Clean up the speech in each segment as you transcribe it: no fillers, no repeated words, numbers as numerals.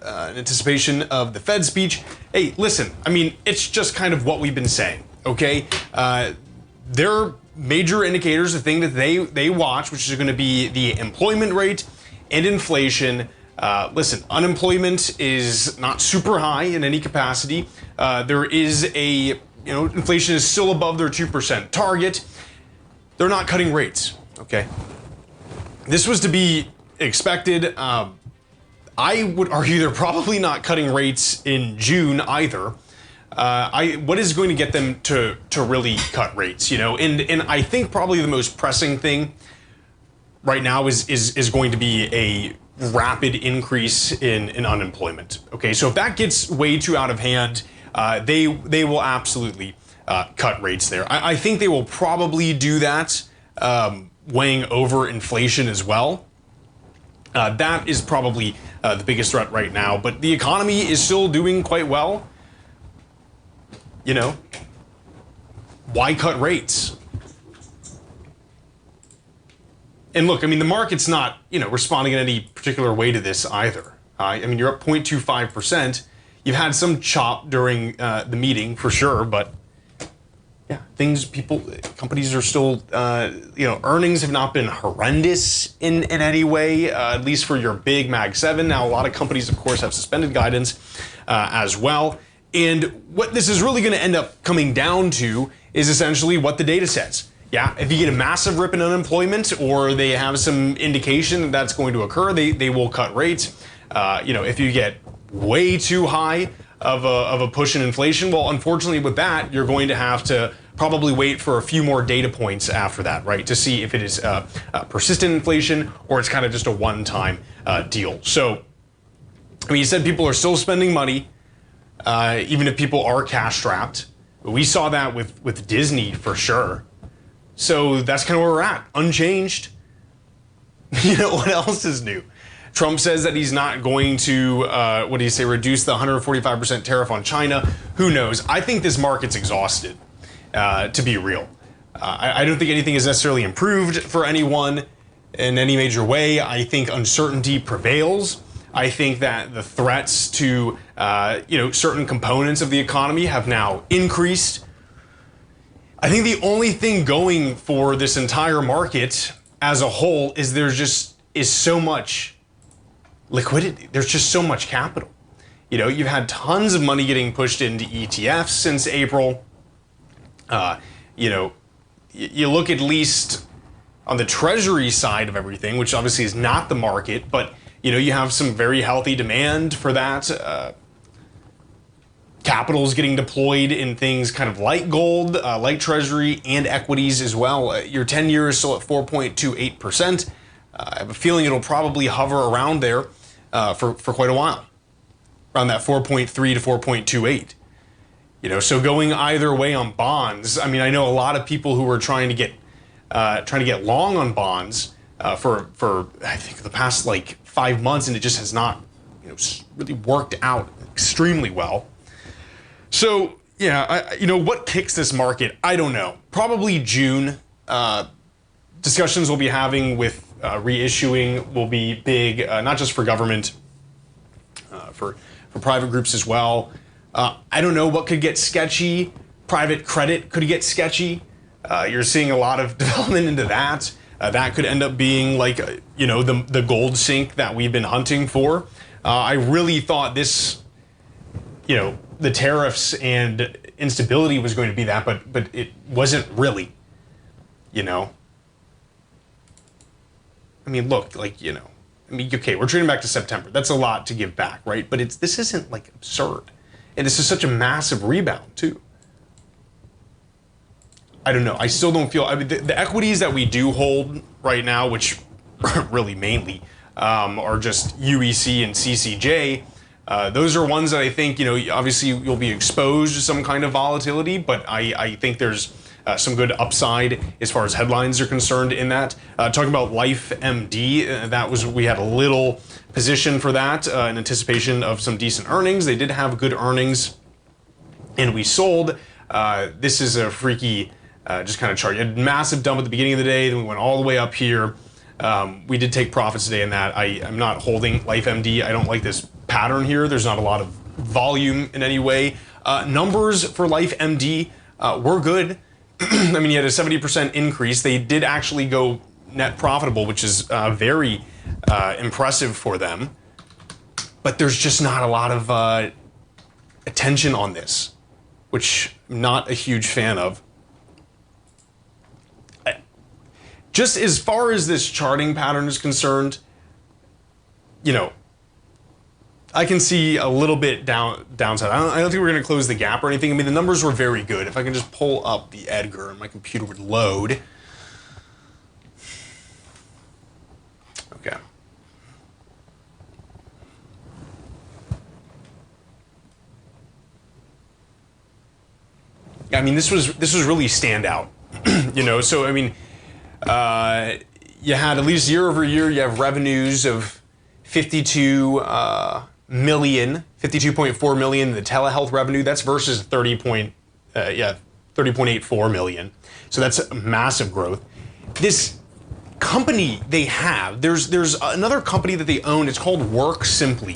in anticipation of the Fed speech. Hey, listen, I mean, it's just kind of what we've been saying, okay? There are major indicators, the thing that they watch, which is going to be the employment rate and inflation. Listen, unemployment is not super high in any capacity. There is inflation is still above their 2% target. They're not cutting rates, okay? This was to be expected. I would argue they're probably not cutting rates in June either. What is going to get them to really cut rates, you know? And I think probably the most pressing thing right now is going to be a rapid increase in unemployment. Okay, so if that gets way too out of hand, they will absolutely cut rates there. I think they will probably do that, weighing over inflation as well. That is probably the biggest threat right now, but the economy is still doing quite well. You know, why cut rates? And look, I mean, the market's not, responding in any particular way to this either. I mean, you're up 0.25%. You've had some chop during the meeting for sure, but yeah, companies are still, earnings have not been horrendous in any way, at least for your big Mag 7. Now, a lot of companies, of course, have suspended guidance as well. And what this is really going to end up coming down to is essentially what the data says. Yeah, if you get a massive rip in unemployment or they have some indication that that's going to occur, they will cut rates. If you get way too high of a push in inflation, well, unfortunately with that, you're going to have to probably wait for a few more data points after that, right, to see if it is persistent inflation or it's kind of just a one-time deal. So, I mean, you said people are still spending money, even if people are cash-strapped. We saw that with Disney for sure. So that's kind of where we're at, unchanged. What else is new? Trump says that he's not going to, reduce the 145% tariff on China. Who knows? I think this market's exhausted, to be real. I don't think anything is necessarily improved for anyone in any major way. I think uncertainty prevails. I think that the threats to, certain components of the economy have now increased. I think the only thing going for this entire market as a whole is is so much liquidity. There's just so much capital. You've had tons of money getting pushed into ETFs since April. You look at least on the treasury side of everything, which obviously is not the market, but you have some very healthy demand for that. Capital is getting deployed in things kind of like gold, like treasury, and equities as well. Your 10-year is still at 4.28%. I have a feeling it'll probably hover around there for quite a while, around that 4.3 to 4.28. So going either way on bonds. I mean, I know a lot of people who were trying to get long on bonds for I think the past 5 months, and it just has not really worked out extremely well. So yeah, what kicks this market? I don't know. Probably June. Discussions we'll be having with reissuing will be big, not just for government, for private groups as well. I don't know what could get sketchy. Private credit could get sketchy. You're seeing a lot of development into that. That could end up being the gold sink that we've been hunting for. I really thought this, the tariffs and instability was going to be that, but it wasn't really, I mean, look, okay, we're trading back to September. That's a lot to give back, right? But this isn't absurd. And this is such a massive rebound too. I don't know. I still don't feel, the equities that we do hold right now, which really mainly are just UEC and CCJ, those are ones that I think, obviously you'll be exposed to some kind of volatility, but I think there's some good upside as far as headlines are concerned in that. Talking about Life MD, we had a little position for that in anticipation of some decent earnings. They did have good earnings, and we sold. This is a freaky just kind of chart. You had a massive dump at the beginning of the day, then we went all the way up here. We did take profits today in that. I'm not holding Life MD. I don't like this pattern here. There's not a lot of volume in any way. Numbers for LifeMD were good. I mean, you had a 70% increase. They did actually go net profitable, which is very impressive for them. But there's just not a lot of attention on this, which I'm not a huge fan of. Just as far as this charting pattern is concerned, you know, I can see a little bit downside. I don't think we're going to close the gap or anything. I mean, the numbers were very good. If I can just pull up the Edgar and my computer would load. Okay. I mean, this was really standout, you know. So I mean, you had at least year over year, you have revenues of 52.4 million. The telehealth revenue, that's versus 30.84 million. So that's a massive growth. This company they have, there's another company that they own. It's called Work Simply.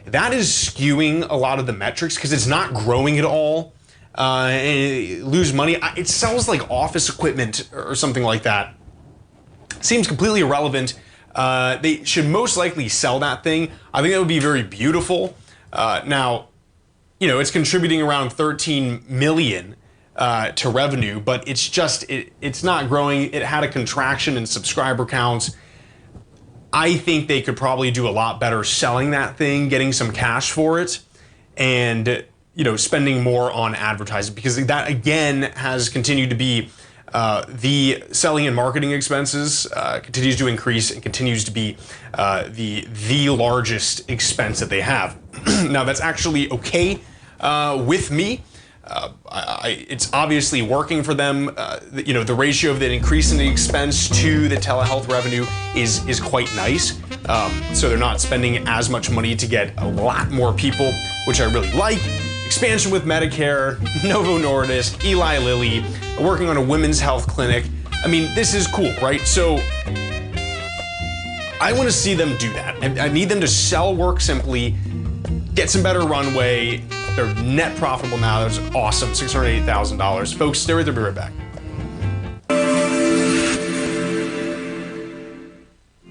That is skewing a lot of the metrics because it's not growing at all. Lose money. It sells like office equipment or something like that. Seems completely irrelevant. They should most likely sell that thing. I think that would be very beautiful. Now, you know, it's contributing around 13 million to revenue, but it's just it's not growing. It had a contraction in subscriber counts. I think they could probably do a lot better selling that thing, getting some cash for it, and you know, spending more on advertising, because that again has continued to be the selling and marketing expenses continues to increase and continues to be the largest expense that they have. Now that's actually okay with me. It's obviously working for them. You know, the ratio of the increase in the expense to the telehealth revenue is quite nice. So they're not spending as much money to get a lot more people, which I really like. Expansion with Medicare, Novo Nordisk, Eli Lilly, working on a women's health clinic. I mean, this is cool, right? So I want to see them do that. I need them to sell Work Simply, get some better runway. They're net profitable now. That's awesome, $680,000. Folks, stay right there, be right back.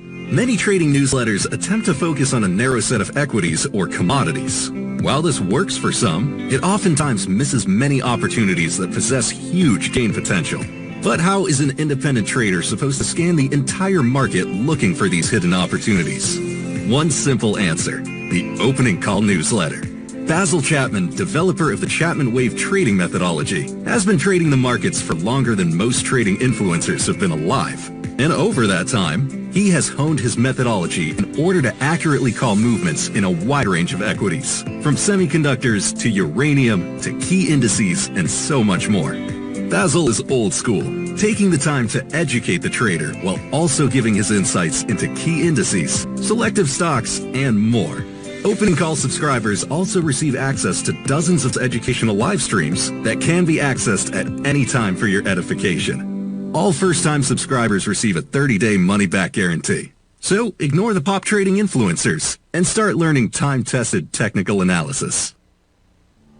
Many trading newsletters attempt to focus on a narrow set of equities or commodities. While this works for some, it oftentimes misses many opportunities that possess huge gain potential. But how is an independent trader supposed to scan the entire market looking for these hidden opportunities? One simple answer: the opening call newsletter. Basil Chapman, developer of the Chapman Wave trading methodology, has been trading the markets for longer than most trading influencers have been alive. And over that time, he has honed his methodology in order to accurately call movements in a wide range of equities, from semiconductors to uranium to key indices and so much more. Basil is old school, taking the time to educate the trader while also giving his insights into key indices, selective stocks, and more. Opening call subscribers also receive access to dozens of educational live streams that can be accessed at any time for your edification. All first-time subscribers receive a 30-day money-back guarantee. So ignore the pop trading influencers and start learning time-tested technical analysis.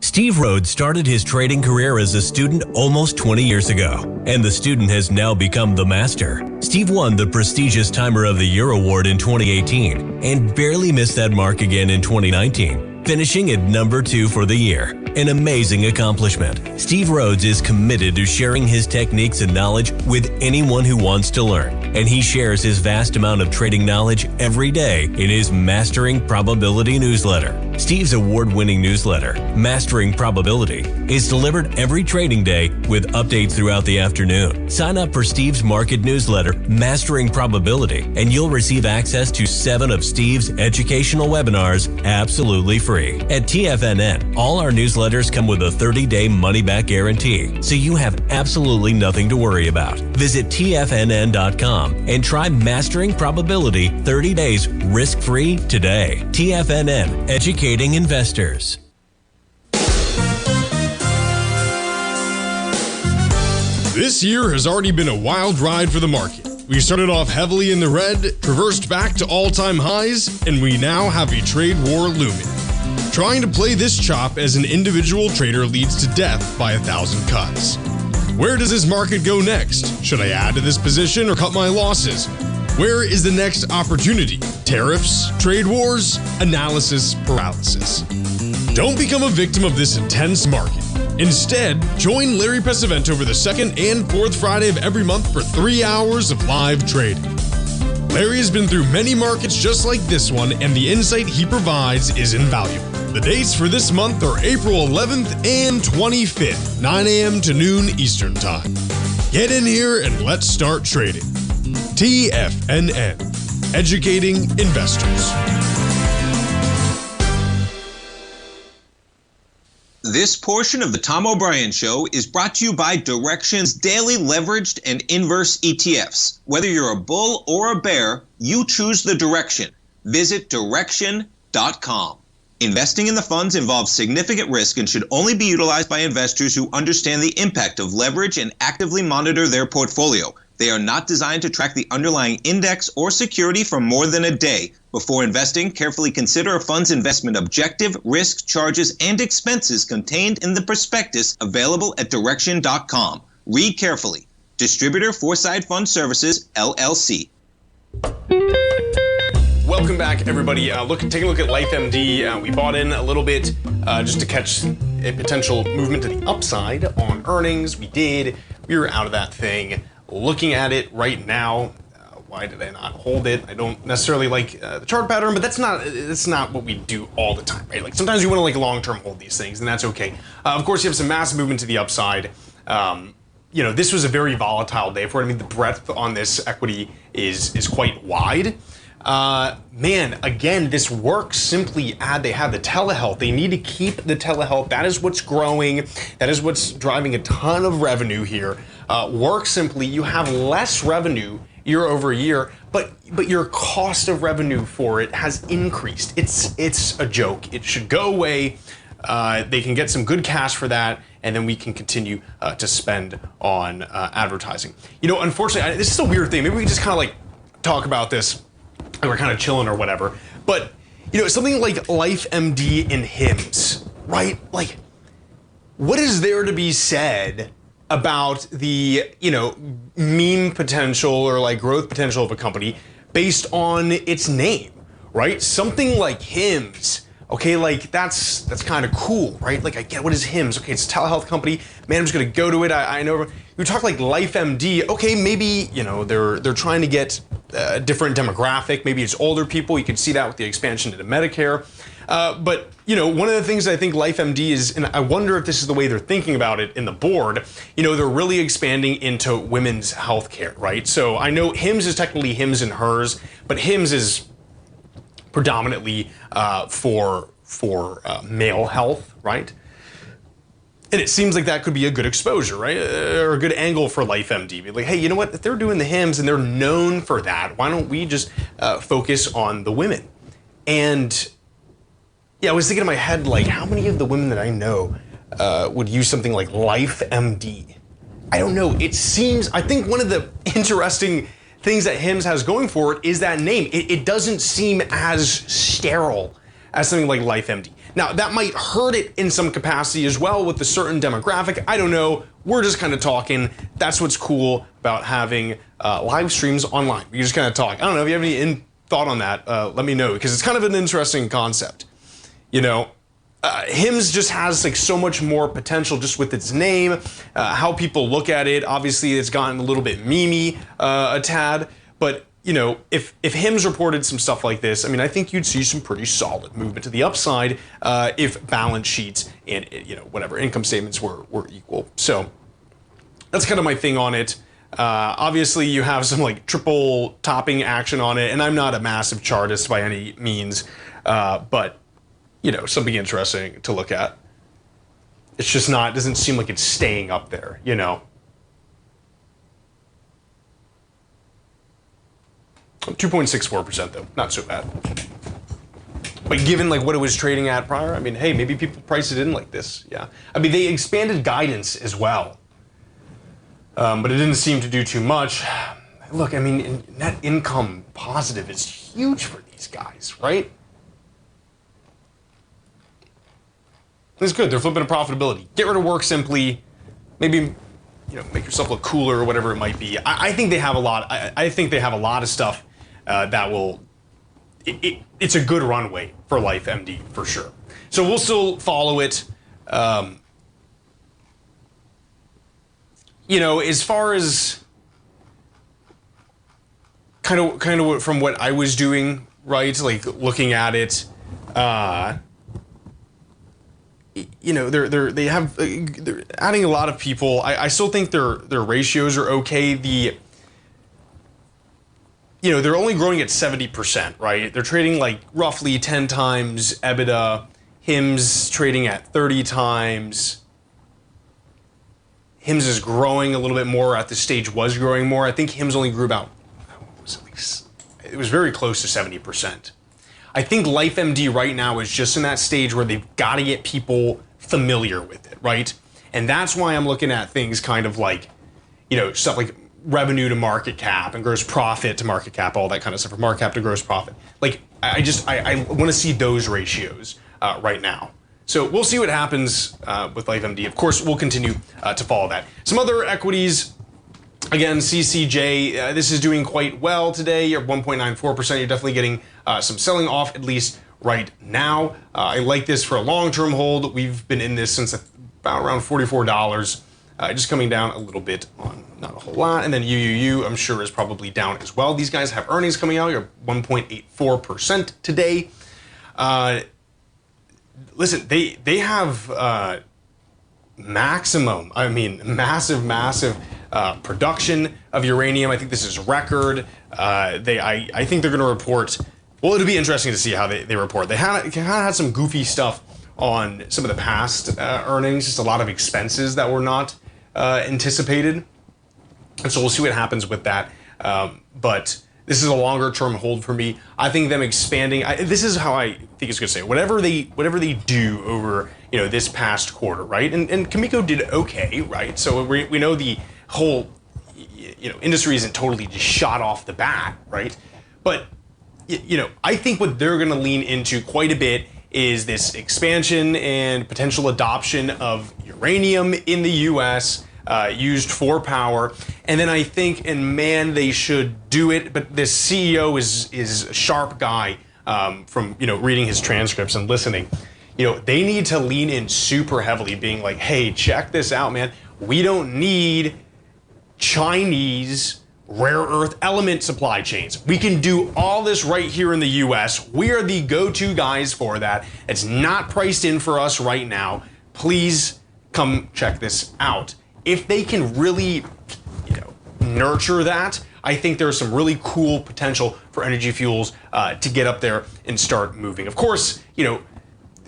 Steve Rhodes started his trading career as a student almost 20 years ago, and the student has now become the master. Steve won the prestigious Timer of the Year award in 2018 and barely missed that mark again in 2019, finishing at number 2 for the year. An amazing accomplishment. Steve Rhodes is committed to sharing his techniques and knowledge with anyone who wants to learn, and he shares his vast amount of trading knowledge every day in his Mastering Probability newsletter. Steve's award-winning newsletter, Mastering Probability, is delivered every trading day with updates throughout the afternoon. Sign up for Steve's market newsletter, Mastering Probability, and you'll receive access to 7 of Steve's educational webinars absolutely free. At TFNN, all our newsletters come with a 30-day money-back guarantee, so you have absolutely nothing to worry about. Visit TFNN.com and try Mastering Probability 30 days risk-free today. TFNN, educating investors. This year has already been a wild ride for the market. We started off heavily in the red, traversed back to all-time highs, and we now have a trade war looming. Trying to play this chop as an individual trader leads to death by 1,000 cuts. Where does this market go next? Should I add to this position or cut my losses? Where is the next opportunity? Tariffs? Trade wars? Analysis paralysis. Don't become a victim of this intense market. Instead, join Larry Pesavento over the second and fourth Friday of every month for 3 hours of live trading. Larry has been through many markets just like this one, and the insight he provides is invaluable. The dates for this month are April 11th and 25th, 9 a.m. to noon Eastern Time. Get in here and let's start trading. TFNN, educating investors. This portion of the Tom O'Brien Show is brought to you by Direxion's daily leveraged and inverse ETFs. Whether you're a bull or a bear, you choose the direction. Visit Direxion.com. Investing in the funds involves significant risk and should only be utilized by investors who understand the impact of leverage and actively monitor their portfolio. They are not designed to track the underlying index or security for more than a day. Before investing, carefully consider a fund's investment objective, risk, charges, and expenses contained in the prospectus available at Direxion.com. Read carefully. Distributor Foreside Fund Services, LLC. Welcome back, everybody. Take a look at LifeMD. We bought in a little bit just to catch a potential movement to the upside on earnings. We did. We were out of that thing. Looking at it right now, why did I not hold it? I don't necessarily like the chart pattern, but that's not what we do all the time, right? Like sometimes you want to like long-term hold these things, and that's okay. Of course, you have some massive movement to the upside. This was a very volatile day for it. I mean, the breadth on this equity is quite wide. Again, this works simply they have the telehealth. They need to keep the telehealth. That is what's growing. That is what's driving a ton of revenue here. Work simply, you have less revenue year over year, but your cost of revenue for it has increased. It's a joke. It should go away. They can get some good cash for that, and then we can continue to spend on advertising. Unfortunately, this is a weird thing. Maybe we just kind of like talk about this. And we're kind of chilling or whatever. But, something like LifeMD and HIMSS, right? Like, what is there to be said about the, meme potential or like growth potential of a company based on its name, right? Something like HIMSS, okay, like that's kind of cool, right? Like I get what is HIMSS? Okay, it's a telehealth company. Man, I'm just gonna go to it. I know you talk like LifeMD. Okay, maybe they're trying to get a different demographic. Maybe it's older people. You can see that with the expansion into Medicare. But one of the things I think LifeMD is, and I wonder if this is the way they're thinking about it in the board. They're really expanding into women's healthcare, right? So I know HIMSS is technically hims and hers, but HIMSS is predominantly for male health, right? And it seems like that could be a good exposure, right? Or a good angle for LifeMD. Be like, hey, you know what? If they're doing the HIMSS and they're known for that, why don't we just focus on the women? And yeah, I was thinking in my head, like, how many of the women that I know would use something like LifeMD? I don't know. I think one of the interesting things that HIMSS has going for it is that name. It doesn't seem as sterile as something like LifeMD. Now, that might hurt it in some capacity as well with a certain demographic. I don't know. We're just kind of talking. That's what's cool about having live streams online. We just kind of talk. I don't know if you have any thought on that. Let me know, because it's kind of an interesting concept. HIMSS just has like so much more potential just with its name, how people look at it. Obviously, it's gotten a little bit memey a tad, but if HIMSS reported some stuff like this, I mean, I think you'd see some pretty solid movement to the upside if balance sheets and whatever income statements were equal. So that's kind of my thing on it. Obviously, you have some like triple topping action on it, and I'm not a massive chartist by any means, but something interesting to look at. It's just not, it doesn't seem like it's staying up there, 2.64% though, not so bad. But given like what it was trading at prior, I mean, hey, maybe people price it in like this, yeah. I mean, they expanded guidance as well, but it didn't seem to do too much. look, I mean, net income positive is huge for these guys, right? It's good. They're flipping to profitability. Get rid of work simply. Maybe, make yourself look cooler or whatever it might be. I think they have a lot. I think they have a lot of stuff that will. It's a good runway for LifeMD for sure. So we'll still follow it. As far as kind of from what I was doing, right? Like looking at it, they're adding a lot of people. I still think their ratios are okay. They're only growing at 70%, right? They're trading like roughly 10 times EBITDA. HIMS trading at 30 times. HIMS is growing a little bit more. At this stage was growing more. I think HIMS only grew about, it was very close to 70%. I think LifeMD right now is just in that stage where they've got to get people familiar with it, right? And that's why I'm looking at things kind of like, stuff like revenue to market cap and gross profit to market cap, all that kind of stuff, or market cap to gross profit. Like, I want to see those ratios right now. So we'll see what happens with LifeMD. Of course, we'll continue to follow that. Some other equities. Again, CCJ, this is doing quite well today. You're 1.94%. You're definitely getting some selling off, at least right now. I like this for a long-term hold. We've been in this since about around $44. Just coming down a little bit on not a whole lot. And then UUU, I'm sure, is probably down as well. These guys have earnings coming out. You're 1.84% today. Listen, they have massive production of uranium. I think this is record. I think they're going to report. Well, it'll be interesting to see how they report. They had some goofy stuff on some of the past earnings, just a lot of expenses that were not anticipated. And so we'll see what happens with that. But this is a longer term hold for me. I think them expanding. This is how I think it's going to say. Whatever they do over this past quarter, right? And Kamiko did okay, right? So we know the whole industry isn't totally just shot off the bat, right? But I think what they're going to lean into quite a bit is this expansion and potential adoption of uranium in the U.S. Used for power. And then I think, they should do it. But this CEO is a sharp guy from reading his transcripts and listening. They need to lean in super heavily, being like, hey, check this out, man. We don't need Chinese rare earth element supply chains. We can do all this right here in the US. We are the go-to guys for that. It's not priced in for us right now. Please come check this out. If they can really, nurture that, I think there's some really cool potential for Energy Fuels to get up there and start moving. Of course,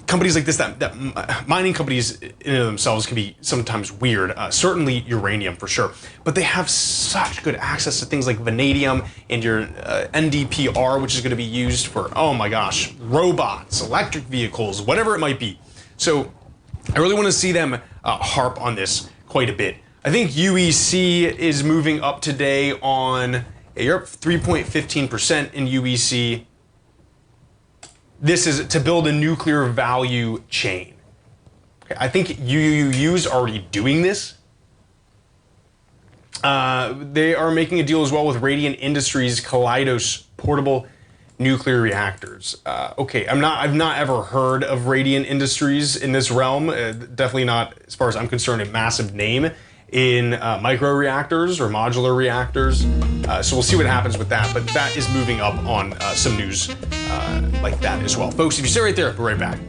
companies like this, that mining companies in and of themselves can be sometimes weird. Certainly uranium for sure, but they have such good access to things like vanadium and your NdPr, which is going to be used for, oh my gosh, robots, electric vehicles, whatever it might be. So I really want to see them harp on this quite a bit. I think UEC is moving up today on, you're up 3.15% in UEC. This is to build a nuclear value chain. Okay, I think UUU is already doing this. They are making a deal as well with Radiant Industries Kaleidos portable nuclear reactors. Okay, I've not ever heard of Radiant Industries in this realm. Definitely not, as far as I'm concerned, a massive name in micro reactors or modular reactors. So we'll see what happens with that, but that is moving up on some news like that as well. Folks, if you stay right there, we'll be right back.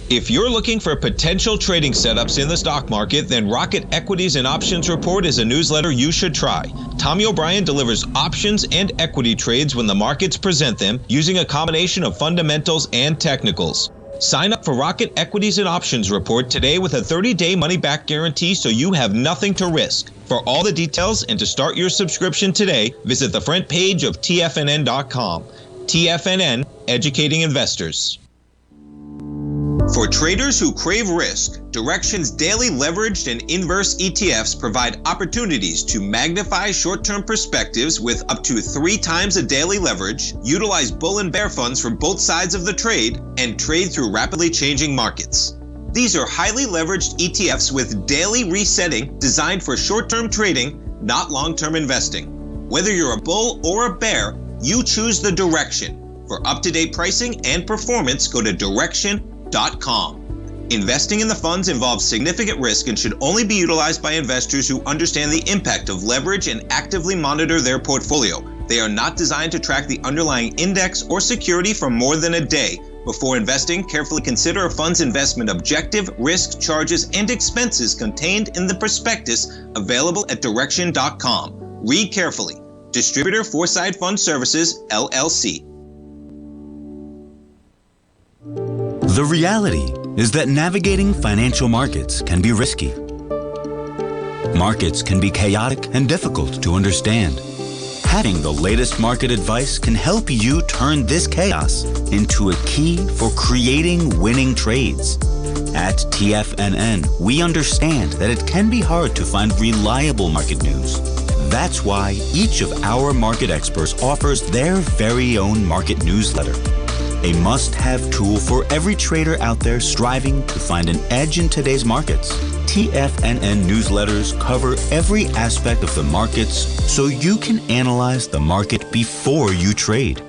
If you're looking for potential trading setups in the stock market, then Rocket Equities and Options Report is a newsletter you should try. Tommy O'Brien delivers options and equity trades when the markets present them, using a combination of fundamentals and technicals. Sign up for Rocket Equities and Options Report today with a 30-day money-back guarantee so you have nothing to risk. For all the details and to start your subscription today, visit the front page of TFNN.com. TFNN, educating investors. For traders who crave risk, Direxion's daily leveraged and inverse ETFs provide opportunities to magnify short-term perspectives with up to 3 times a daily leverage, utilize bull and bear funds from both sides of the trade, and trade through rapidly changing markets. These are highly leveraged ETFs with daily resetting designed for short-term trading, not long-term investing. Whether you're a bull or a bear, you choose the Direxion. For up-to-date pricing and performance, go to Direxion.com. Investing in the funds involves significant risk and should only be utilized by investors who understand the impact of leverage and actively monitor their portfolio. They are not designed to track the underlying index or security for more than a day. Before investing, carefully consider a fund's investment objective, risk, charges, and expenses contained in the prospectus available at Direxion.com. Read carefully. Distributor Foreside Fund Services, LLC. The reality is that navigating financial markets can be risky. Markets can be chaotic and difficult to understand. Having the latest market advice can help you turn this chaos into a key for creating winning trades. At TFNN, we understand that it can be hard to find reliable market news. That's why each of our market experts offers their very own market newsletter. A must-have tool for every trader out there striving to find an edge in today's markets. TFNN newsletters cover every aspect of the markets so you can analyze the market before you trade.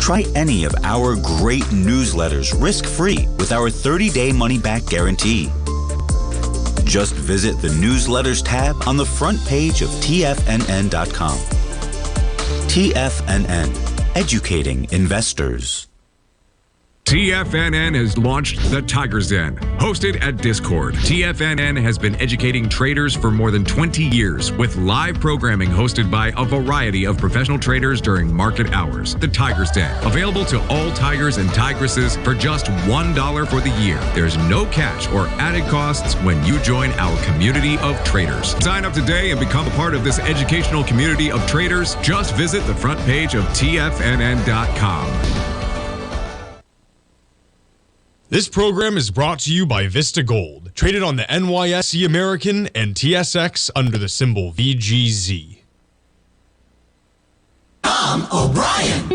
Try any of our great newsletters risk-free with our 30-day money-back guarantee. Just visit the Newsletters tab on the front page of TFNN.com. TFNN. Educating investors. TFNN has launched the Tiger's Den, hosted at Discord. TFNN has been educating traders for more than 20 years with live programming hosted by a variety of professional traders during market hours. The Tiger's Den, available to all tigers and tigresses for just $1 for the year. There's no catch or added costs when you join our community of traders. Sign up today and become a part of this educational community of traders. Just visit the front page of TFNN.com. This program is brought to you by Vista Gold, traded on the NYSE American and TSX under the symbol VGZ. Tom O'Brien.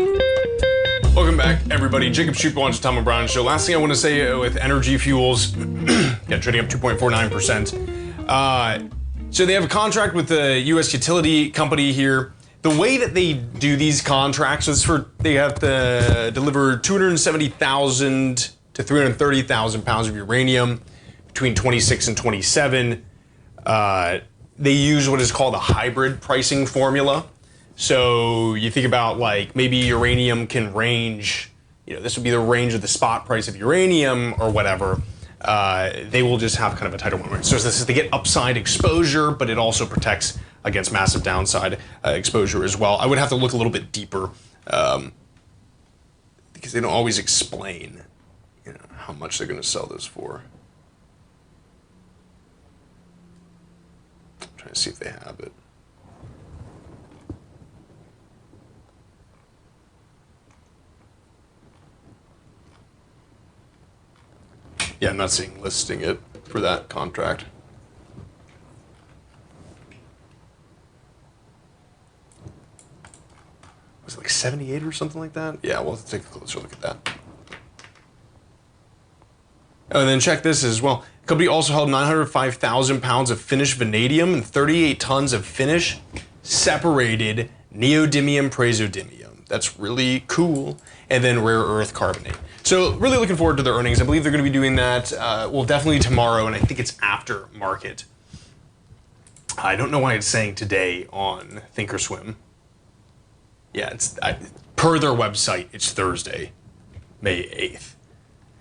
Welcome back, everybody. Jacob Shoup watches Tom O'Brien Show. Last thing I want to say with energy fuels, yeah, trading up 2.49%. So they have a contract with the U.S. utility company here. The way that they do these contracts is they have to deliver 270,000 to 330,000 pounds of uranium between 26 and 27. They use what is called a hybrid pricing formula. So you think about like maybe uranium can range, this would be the range of the spot price of uranium or whatever. They will just have kind of a tighter one. So this is to get upside exposure, but it also protects against massive downside exposure as well. I would have to look a little bit deeper because they don't always explain how much they're going to sell this for. I'm trying to see if they have it. Yeah, I'm not seeing listing it for that contract. Was it like 78 or something like that? Yeah, we'll take a closer look at that. Oh, and then check this as well. The company also held 905,000 pounds of finished vanadium and 38 tons of finished separated neodymium praseodymium. That's really cool. And then rare earth carbonate. So really looking forward to their earnings. I believe they're going to be doing that, definitely tomorrow, and I think it's after market. I don't know why it's saying today on Thinkorswim. Yeah, per their website, it's Thursday, May 8th.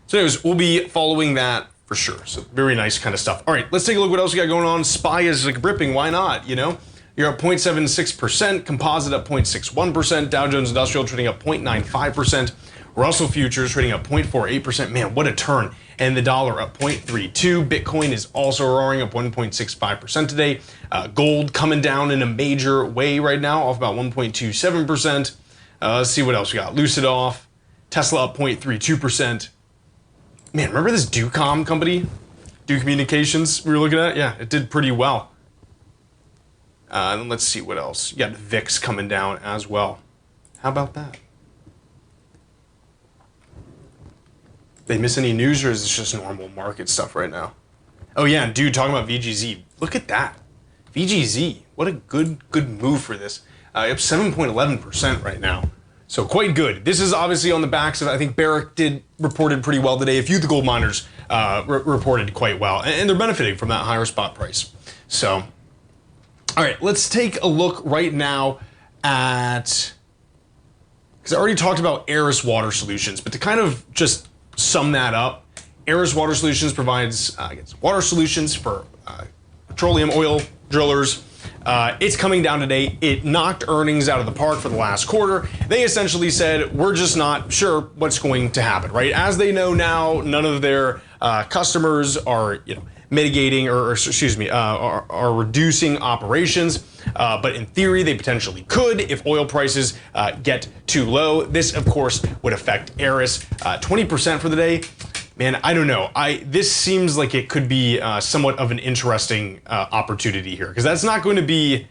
So anyways, we'll be following that for sure. So very nice kind of stuff. All right, let's take a look what else we got going on. SPY is like ripping, why not, You're up 0.76%, composite up 0.61%, Dow Jones Industrial trading up 0.95%, Russell futures trading up 0.48%. Man, what a turn. And the dollar up 0.32. Bitcoin is also roaring up 1.65% today. Gold coming down in a major way right now, off about 1.27%. Let's see what else we got. Lucid off. Tesla up 0.32%. Man, remember this Ducom company? Duke Communications we were looking at? Yeah, it did pretty well. And let's see what else. You got VIX coming down as well. How about that? They miss any news, or is this just normal market stuff right now? Oh yeah, dude, talking about VGZ. Look at that. VGZ, what a good move for this. Up 7.11% right now. So quite good. This is obviously on the backs of, I think Barrick reported pretty well today. A few of the gold miners reported quite well, and they're benefiting from that higher spot price. So, all right, let's take a look right now at, because I already talked about Aris Water Solutions, but to kind of just sum that up, Aris Water Solutions provides water solutions for petroleum oil drillers. It's coming down today. It knocked earnings out of the park for the last quarter. They essentially said, we're just not sure what's going to happen, right? As they know now, none of their customers are, mitigating or are reducing operations. But in theory, they potentially could if oil prices get too low. This, of course, would affect Aris. 20% for the day. Man, I don't know. This seems like it could be somewhat of an interesting opportunity here, because that's not going to be,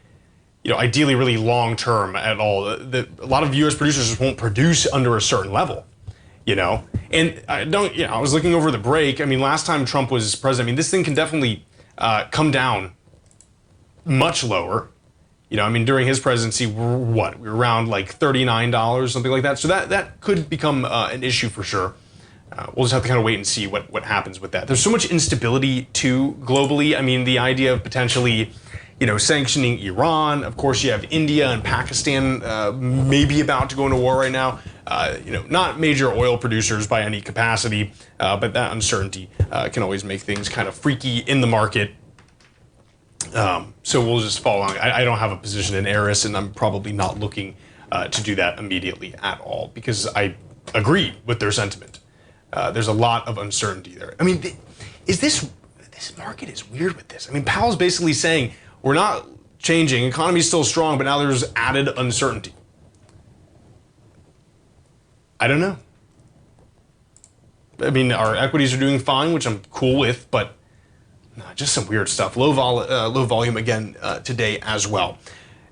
ideally really long term at all. A lot of U.S. producers just won't produce under a certain level, And I was looking over the break. I mean, last time Trump was president, this thing can definitely come down much lower. During his presidency, we were around like $39, something like that. So that could become an issue for sure. We'll just have to kind of wait and see what happens with that. There's so much instability too globally. The idea of potentially, sanctioning Iran. Of course, you have India and Pakistan maybe about to go into war right now. Not major oil producers by any capacity, but that uncertainty can always make things kind of freaky in the market. So we'll just follow along. I don't have a position in Aris, and I'm probably not looking to do that immediately at all, because I agree with their sentiment. There's a lot of uncertainty there. This market is weird with this. Powell's basically saying we're not changing, economy's still strong, but now there's added uncertainty. I don't know. Our equities are doing fine, which I'm cool with, but just some weird stuff. Low volume again today as well.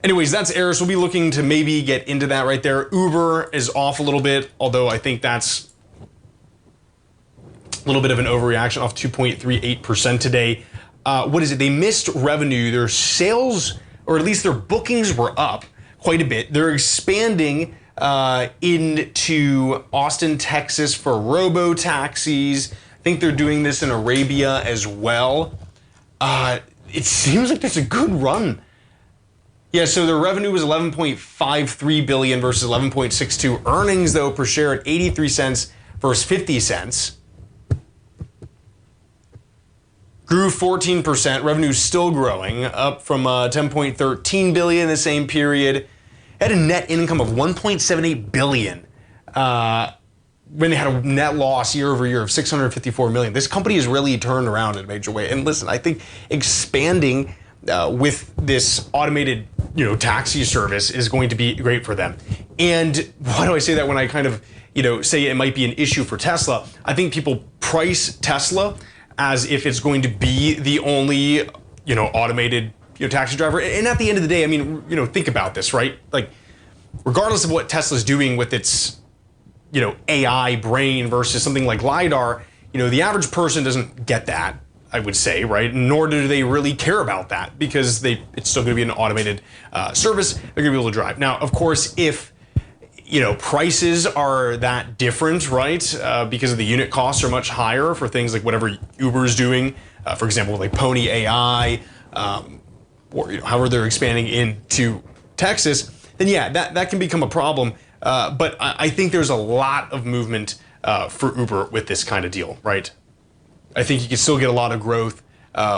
Anyways, that's Aris. We'll be looking to maybe get into that right there. Uber is off a little bit, although I think that's a little bit of an overreaction, off 2.38% today. What is it? They missed revenue. Their sales, or at least their bookings, were up quite a bit. They're expanding into Austin, Texas for robo-taxis. I think they're doing this in Arabia as well. It seems like that's a good run. Yeah, so their revenue was $11.53 billion versus $11.62. Earnings, though, per share at 83 cents versus 50 cents. Grew 14%. Revenue's still growing, up from $10.13 billion in the same period. Had a net income of $1.78 billion. When they had a net loss year over year of $654 million. This company has really turned around in a major way. And listen, I think expanding with this automated, taxi service is going to be great for them. And why do I say that when I kind of, say it might be an issue for Tesla? I think people price Tesla as if it's going to be the only, automated, taxi driver. And at the end of the day, think about this, right? Like, regardless of what Tesla's doing with its, AI brain versus something like LiDAR, the average person doesn't get that, I would say, right? Nor do they really care about that, because it's still going to be an automated service. They're going to be able to drive. Now, of course, if prices are that different, right? Because of the unit costs are much higher for things like whatever Uber is doing, for example, like Pony AI, or however they're expanding into Texas, then yeah, that can become a problem. But I think there's a lot of movement for Uber with this kind of deal, right? I think you can still get a lot of growth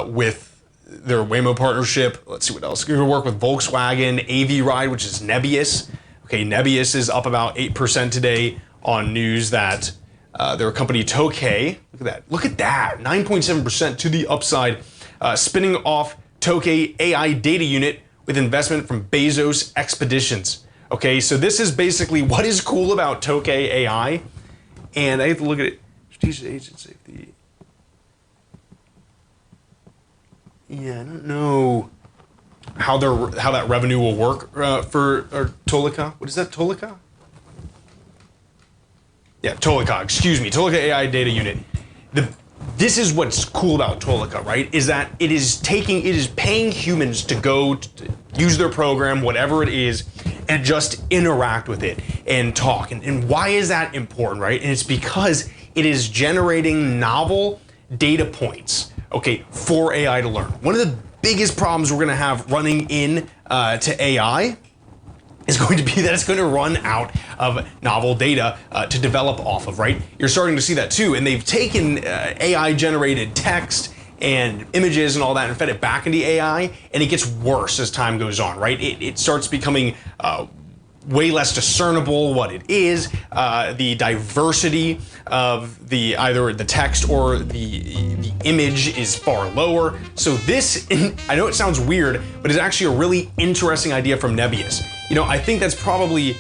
with their Waymo partnership. Let's see what else. You're going to work with Volkswagen, AV Ride, which is Nebius. Okay, Nebius is up about 8% today. on news that their company Tokay, look at that, 9.7% to the upside, spinning off Tokay AI data unit with investment from Bezos Expeditions. Okay, so this is basically what is cool about Tokay AI, and I have to look at it. Strategic agent safety. Yeah, I don't know how that revenue will work for Tolica. What is that, Tolica? Yeah, Tolica. Excuse me, Tolica AI data unit. This is what's cool about Tolica, right? Is that it is paying humans to go to use their program, whatever it is, and just interact with it and talk. And why is that important, right? And it's because it is generating novel data points, okay, for AI to learn. One of the biggest problems we're gonna have running in to AI is going to be that it's going to run out of novel data to develop off of, right? You're starting to see that too, and they've taken AI-generated text and images and all that and fed it back into AI, and it gets worse as time goes on, right? It starts becoming way less discernible what it is. The diversity of either the text or the image is far lower. So this, I know it sounds weird, but it's actually a really interesting idea from Nebius. You know, I think that's probably,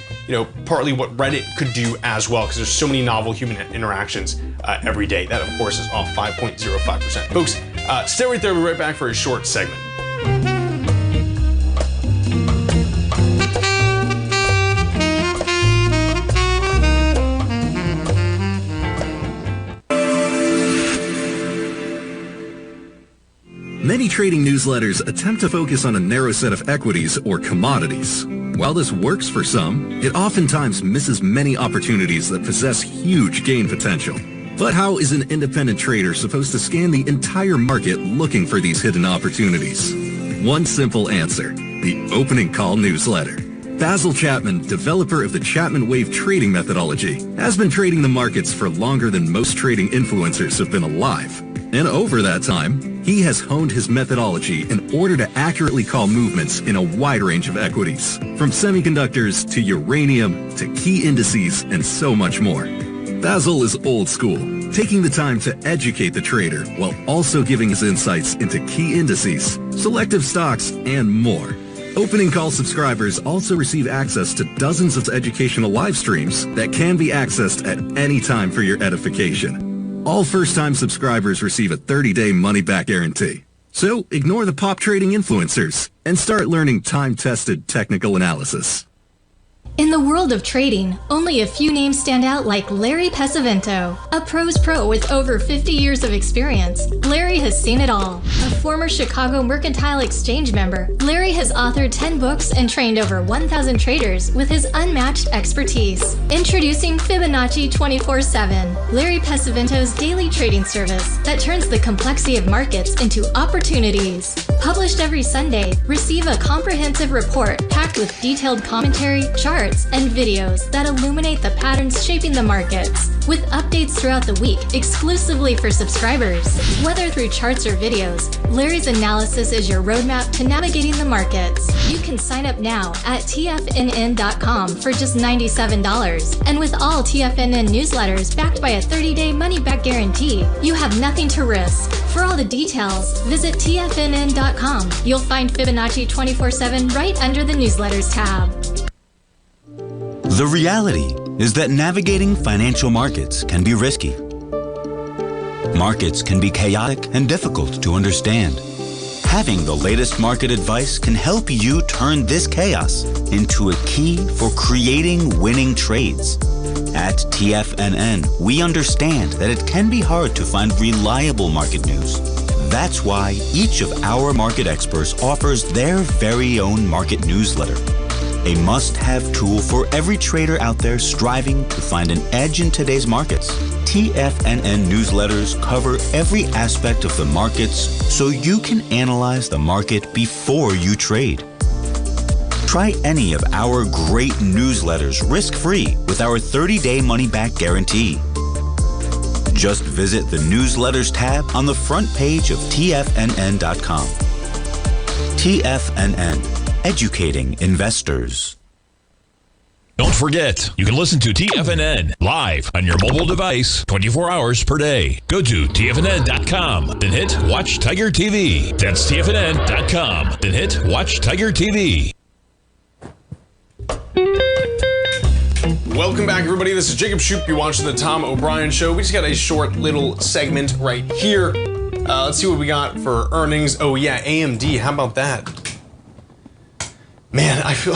partly what Reddit could do as well, because there's so many novel human interactions every day. That, of course, is off 5.05%. Folks, stay right there. We'll be right back for a short segment. Many trading newsletters attempt to focus on a narrow set of equities or commodities. While this works for some, it oftentimes misses many opportunities that possess huge gain potential. But how is an independent trader supposed to scan the entire market looking for these hidden opportunities? One simple answer: the opening call newsletter. Basil Chapman, developer of the Chapman Wave trading methodology, has been trading the markets for longer than most trading influencers have been alive. And over that time, he has honed his methodology in order to accurately call movements in a wide range of equities, from semiconductors to uranium to key indices and so much more. Basil is old school, taking the time to educate the trader while also giving his insights into key indices, selective stocks, and more. Opening Call subscribers also receive access to dozens of educational live streams that can be accessed at any time for your edification. All first-time subscribers receive a 30-day money-back guarantee. So ignore the pop trading influencers and start learning time-tested technical analysis. In the world of trading, only a few names stand out like Larry Pesavento, a pro's pro with over 50 years of experience. Larry has seen it all. A former Chicago Mercantile Exchange member, Larry has authored 10 books and trained over 1,000 traders with his unmatched expertise. Introducing Fibonacci 24/7, Larry Pesavento's daily trading service that turns the complexity of markets into opportunities. Published every Sunday, receive a comprehensive report packed with detailed commentary, charts, and videos that illuminate the patterns shaping the markets, with updates throughout the week exclusively for subscribers. Whether through charts or videos, Larry's analysis is your roadmap to navigating the markets. You can sign up now at TFNN.com for just $97. And with all TFNN newsletters backed by a 30-day money-back guarantee, you have nothing to risk. For all the details, visit TFNN.com. You'll find Fibonacci 24/7 right under the newsletters tab. The reality is that navigating financial markets can be risky. Markets can be chaotic and difficult to understand. Having the latest market advice can help you turn this chaos into a key for creating winning trades. At TFNN, we understand that it can be hard to find reliable market news. That's why each of our market experts offers their very own market newsletter. A must-have tool for every trader out there striving to find an edge in today's markets. TFNN newsletters cover every aspect of the markets so you can analyze the market before you trade. Try any of our great newsletters risk-free with our 30-day money-back guarantee. Just visit the Newsletters tab on the front page of TFNN.com. TFNN. Educating investors. Don't forget, you can listen to TFNN live on your mobile device 24 hours per day. Go to TFNN.com, then hit Watch Tiger TV. That's TFNN.com, then hit Watch Tiger TV. Welcome back, everybody. This is Jacob Shoup. You're watching the Tom O'Brien Show. We just got a short little segment right here. Let's see what we got for earnings. Oh, yeah, AMD. How about that? Man, I feel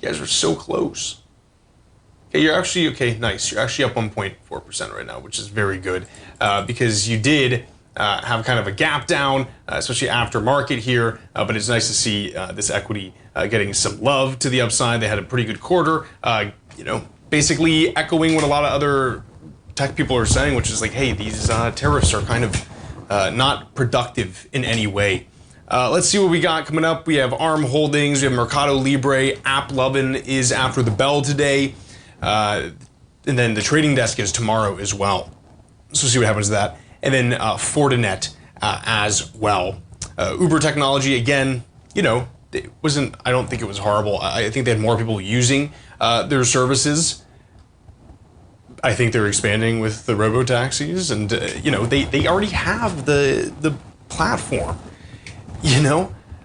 you guys are so close. Okay, you're actually, okay, nice. You're actually up 1.4% right now, which is very good because you did have kind of a gap down, especially after market here, but it's nice to see this equity getting some love to the upside. They had a pretty good quarter, basically echoing what a lot of other tech people are saying, which is like, hey, these tariffs are kind of not productive in any way. Let's see what we got coming up. We have ARM Holdings, we have Mercado Libre, AppLovin is after the bell today, and then the trading desk is tomorrow as well. So we'll see what happens to that. And then Fortinet as well. Uber Technology, again, it wasn't, I don't think it was horrible. I think they had more people using their services. I think they're expanding with the robo-taxis, and they already have the platform.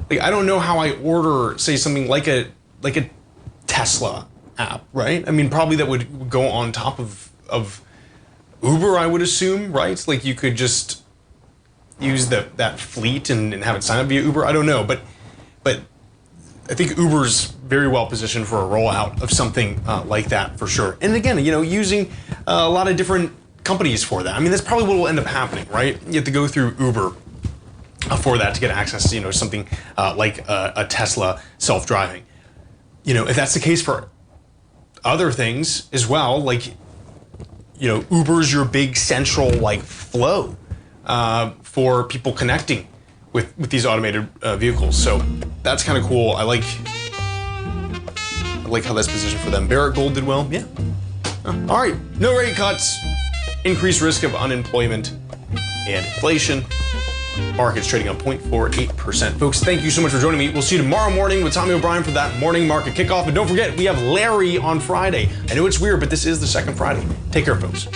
Like I don't know how I order, say, something like a Tesla app, right? I mean, probably that would go on top of Uber, I would assume, right? Like you could just use that fleet and have it sign up via Uber. I don't know, but I think Uber's very well positioned for a rollout of something like that for sure. And again, using a lot of different companies for that. I mean, that's probably what will end up happening, right? You have to go through Uber for that to get access to, something like a Tesla self-driving. If that's the case for other things as well, like, Uber's your big central flow for people connecting with these automated vehicles. So that's kind of cool. I like how that's positioned for them. Barrett Gold did well, yeah. All right, no rate cuts, increased risk of unemployment and inflation. Markets trading up 0.48%. Folks, thank you so much for joining me. We'll see you tomorrow morning with Tommy O'Brien for that morning market kickoff. And don't forget, we have Larry on Friday. I know it's weird, but this is the second Friday. Take care, folks.